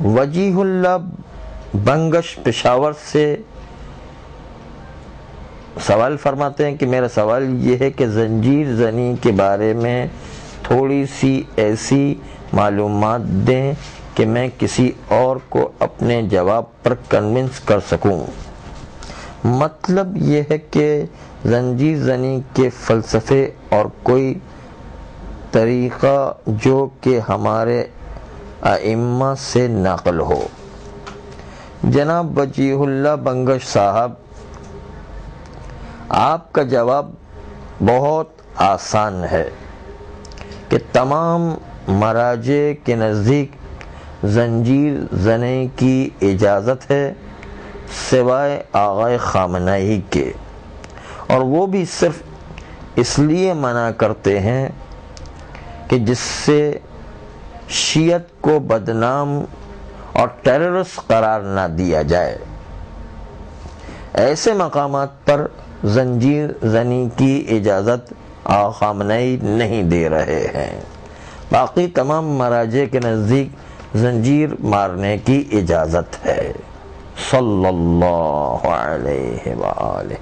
وجیہ اللہ بنگش پشاور سے سوال فرماتے ہیں کہ میرا سوال یہ ہے کہ زنجیر زنی کے بارے میں تھوڑی سی ایسی معلومات دیں کہ میں کسی اور کو اپنے جواب پر کنونس کر سکوں۔ مطلب یہ ہے کہ زنجیر زنی کے فلسفے اور کوئی طریقہ جو کہ ہمارے ائمہ سے نقل ہو۔ جناب وجیہ اللہ بنگش صاحب، آپ کا جواب بہت آسان ہے کہ تمام مراجع کے نزدیک زنجیر زنی کی اجازت ہے سوائے آقائے خامنہئی کے، اور وہ بھی صرف اس لیے منع کرتے ہیں کہ جس سے شیعت کو بدنام اور ٹیررسٹ قرار نہ دیا جائے۔ ایسے مقامات پر زنجیر زنی کی اجازت آقا خامنہئی نہیں دے رہے ہیں۔ باقی تمام مراجع کے نزدیک زنجیر مارنے کی اجازت ہے۔ صلی اللہ علیہ وآلہ۔